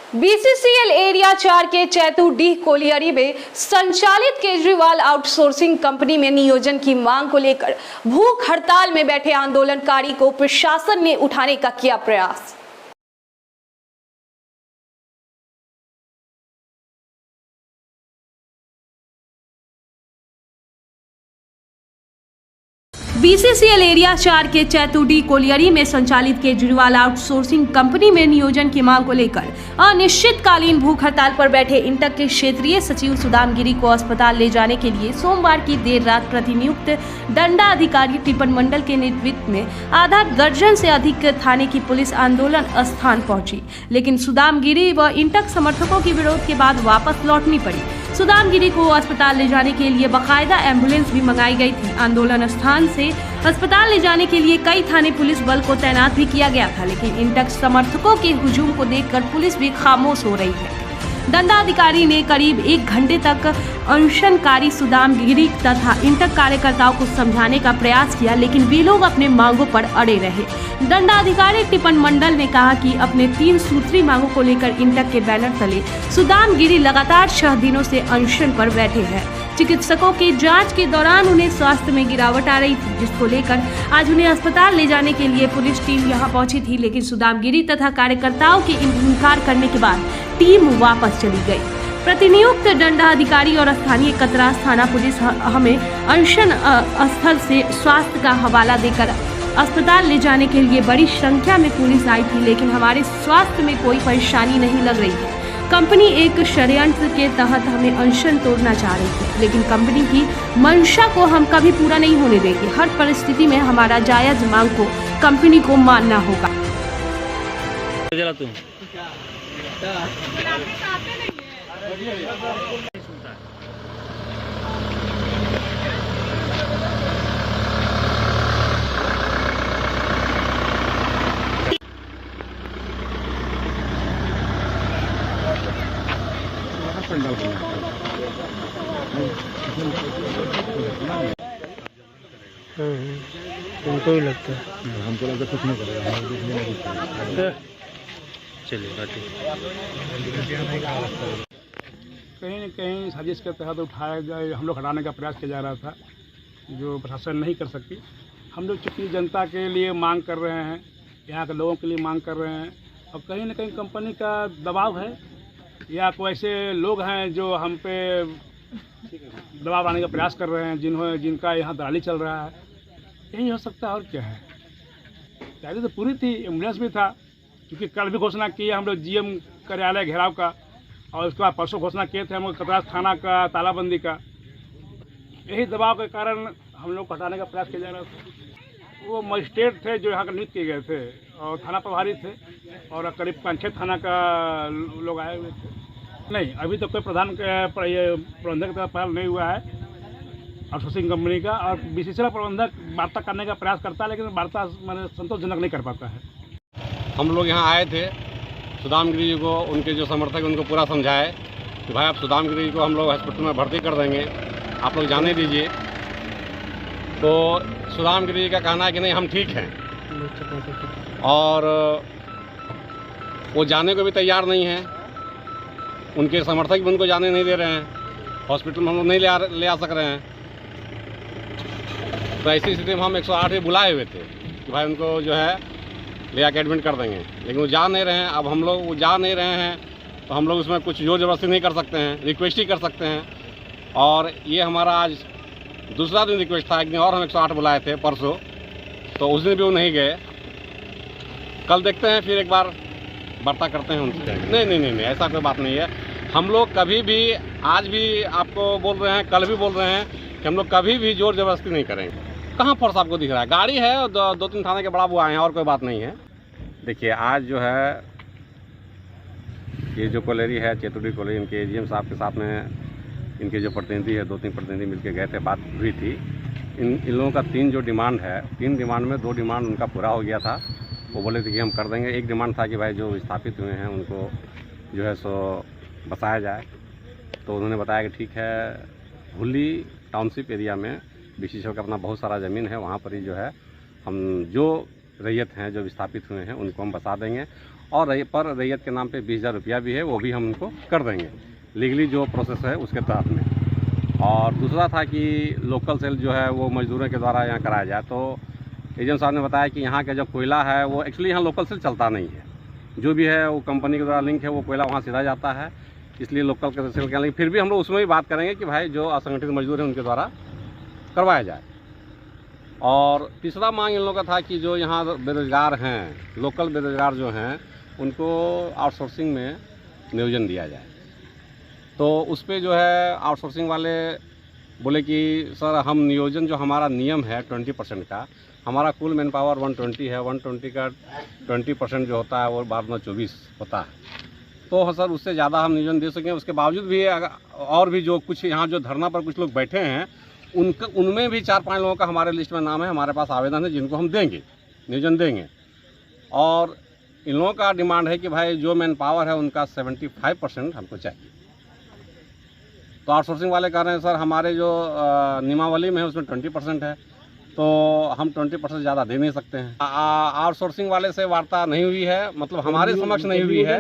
BCCL area 4 के चैतुडीह colliery में संचालित केजरीवाल आउटसोर्सिंग कंपनी में नियोजन की मांग को लेकर भूख हड़ताल में बैठे आंदोलनकारी को प्रशासन ने उठाने का किया प्रयास। बीसीसीएल एरिया 4 के चैतुडीह कोलियरी में संचालित केजरीवाल आउटसोर्सिंग कंपनी में नियोजन की मांग को लेकर अनिश्चितकालीन भूख हड़ताल पर बैठे इंटक के क्षेत्रीय सचिव सुदाम गिरी को अस्पताल ले जाने के लिए सोमवार की देर रात प्रतिनियुक्त दंडाधिकारी टिपन मंडल के नेतृत्व में आधा दर्जन से अधिक थाने की पुलिस आंदोलन स्थान पहुंची, लेकिन सुदाम गिरी व इंटक समर्थकों के विरोध के बाद वापस लौटनी पड़ी। सुदाम गिरी को अस्पताल ले जाने के लिए बाकायदा एम्बुलेंस भी मंगाई गई थी। आंदोलन स्थान से अस्पताल ले जाने के लिए कई थाने पुलिस बल को तैनात भी किया गया था, लेकिन इंटक समर्थकों के हुजूम को देखकर पुलिस भी खामोश हो रही है। दंडाधिकारी ने करीब 1 घंटे तक अनशनकारी सुदाम गिरी तथा इंटक कार्यकर्ताओं को समझाने का प्रयास किया, लेकिन वे लोग अपने मांगों पर अड़े रहे। दंडाधिकारी टिपन मंडल ने कहा कि अपने 3 सूत्री मांगों को लेकर इंटक के बैनर तले सुदाम गिरी लगातार 6 दिनों से अनशन पर बैठे हैं। चिकित्सकों की जांच के दौरान उन्हें स्वास्थ्य में गिरावट आ रही थी, जिसको लेकर आज उन्हें अस्पताल ले जाने के लिए पुलिस टीम यहां पहुंची थी, लेकिन सुदाम गिरी तथा कार्यकर्ताओं के इनकार करने के बाद टीम वापस चली गई। प्रतिनियुक्त दंडाधिकारी और स्थानीय कतरास थाना पुलिस हमें अनशन स्थल से स्वास्थ्य का हवाला देकर अस्पताल ले जाने के लिए बड़ी संख्या में पुलिस आई थी, लेकिन हमारे स्वास्थ्य में कोई परेशानी नहीं लग रही है। कंपनी एक षड्यंत्र के तहत हमें अनशन तोड़ना चाह रही थी, लेकिन कंपनी की मंशा को हम कभी पूरा नहीं होने देंगे। हर परिस्थिति में हमारा जायज मांग को कंपनी को मानना होगा। उनको भी लगता है, हमको लगता है कुछ नहीं करेगा। चलिए कहीं न कहीं साजिश के तहत उठाया जाए, हम लोग हटाने का प्रयास किया जा रहा था, जो प्रशासन नहीं कर सकती। हम लोग चूँकि जनता के लिए मांग कर रहे हैं, यहाँ के लोगों के लिए मांग कर रहे हैं, और कहीं न कहीं कंपनी का दबाव है या कोई ऐसे लोग हैं जो हम पे दबाव लाने का प्रयास कर रहे हैं, जिनका यहाँ दलाली चल रहा है। यही हो सकता है, और क्या है। तैयारी तो पूरी थी, एम्बुलेंस भी था, क्योंकि कल भी घोषणा की है हम लोग जीएम कार्यालय घेराव का, और उसके बाद परसों घोषणा किए थे हम लोग कतरास थाना का तालाबंदी का। यही दबाव के कारण हम लोग को हटाने का प्रयास किया जा रहा था। वो मजिस्ट्रेट थे जो यहाँ का नियुक्त किए गए थे, और थाना प्रभारी थे, और करीब 5-6 थाना का लोग आए हुए थे। नहीं, अभी तो कोई प्रबंधक का पहल नहीं हुआ है आउटसोर्सिंग कंपनी का, और बीसीसीएल प्रबंधक वार्ता करने का प्रयास करता है, लेकिन वार्ता मैंने संतोषजनक नहीं कर पाता है। हम लोग यहाँ आए थे सुदाम गिरी जी को, उनके जो समर्थक उनको पूरा समझाए कि भाई आप सुदाम गिरी को हम लोग हॉस्पिटल में भर्ती कर देंगे, आप लोग जाने दीजिए। तो सुदाम गिरी जी का कहना है कि नहीं, हम ठीक हैं, और वो जाने को भी तैयार नहीं है। उनके समर्थक भी उनको जाने नहीं दे रहे हैं, हॉस्पिटल में हम लोग नहीं ले आ सक रहे हैं। तो ऐसी स्थिति में हम 108 भी बुलाए हुए थे कि भाई उनको जो है ले आके एडमिट कर देंगे, लेकिन वो जा नहीं रहे हैं। अब हम लोग वो जा नहीं रहे हैं तो हम लोग उसमें कुछ जोर जबरदस्ती नहीं कर सकते हैं, रिक्वेस्ट ही कर सकते हैं। और ये हमारा आज दूसरा दिन रिक्वेस्ट था। एक दिन और हम 108 बुलाए थे परसों, तो उस दिन भी वो नहीं गए। कल देखते हैं, फिर एक बार वार्ता करते हैं उनसे। नहीं, ऐसा कोई बात नहीं है। हम लोग कभी भी, आज भी आपको बोल रहे हैं, कल भी बोल रहे हैं कि हम लोग कभी भी जोर जबरदस्ती नहीं करेंगे। कहाँ फोर्स आपको दिख रहा है? गाड़ी है और 2-3 थाने के बड़ा बुआ आए हैं, और कोई बात नहीं है। देखिए, आज जो है ये जो कोलेरी है, चैतुडीह कोलेरी, इनके एजीएम साहब के साथ में इनके जो प्रतिनिधि है, 2-3 प्रतिनिधि मिलकर गए थे, बात हुई थी। इन लोगों का 3 जो डिमांड है, 3 डिमांड में 2 डिमांड उनका पूरा हो गया था। वो बोले थे कि हम कर देंगे। एक डिमांड था कि भाई जो विस्थापित हुए हैं उनको जो है सो बसाया जाए। तो उन्होंने बताया कि ठीक है, हुली टाउनशिप एरिया में बीसीसीएल का अपना बहुत सारा ज़मीन है, वहाँ पर ही जो है हम जो रैयत हैं, जो विस्थापित हुए हैं, उनको हम बसा देंगे। और पर रैयत के नाम पे 20,000 रुपया भी है, वो भी हम उनको कर देंगे लीगली जो प्रोसेस है उसके तहत में। और दूसरा था कि लोकल सेल जो है वो मजदूरों के द्वारा यहाँ कराया जाए। तो एजेंट साहब ने बताया कि यहाँ का जो कोयला है वो एक्चुअली यहाँ लोकल सेल चलता नहीं है, जो भी है वो कंपनी के द्वारा लिंक है, वो कोयला वहाँ सीधा जाता है, इसलिए लोकल के सेल का। लेकिन फिर भी हम लोग उसमें भी बात करेंगे कि भाई जो असंगठित मजदूर हैं उनके द्वारा करवाया जाए। और तीसरा मांग इन लोगों का था कि जो यहाँ बेरोजगार हैं, लोकल बेरोजगार जो हैं, उनको आउटसोर्सिंग में नियोजन दिया जाए। तो उस पर जो है आउटसोर्सिंग वाले बोले कि सर हम नियोजन जो हमारा नियम है 20% का, हमारा कुल मैन पावर 120 है, 120 का 20% जो होता है वो 12/24 होता है। तो सर उससे ज़्यादा हम नियोजन दे सकें। उसके बावजूद भी और भी जो कुछ यहाँ जो धरना पर कुछ लोग बैठे हैं उनमें भी 4-5 लोगों का हमारे लिस्ट में नाम है, हमारे पास आवेदन है, जिनको हम देंगे, नियोजन देंगे। और इन लोगों का डिमांड है कि भाई जो मैन पावर है उनका 75% हमको चाहिए। तो आउटसोर्सिंग वाले कह रहे हैं सर हमारे जो नियमावली में है उसमें 20% है, तो हम 20% ज़्यादा दे नहीं सकते हैं। आउटसोर्सिंग वाले से वार्ता नहीं हुई है, मतलब हमारे समक्ष नहीं हुई है।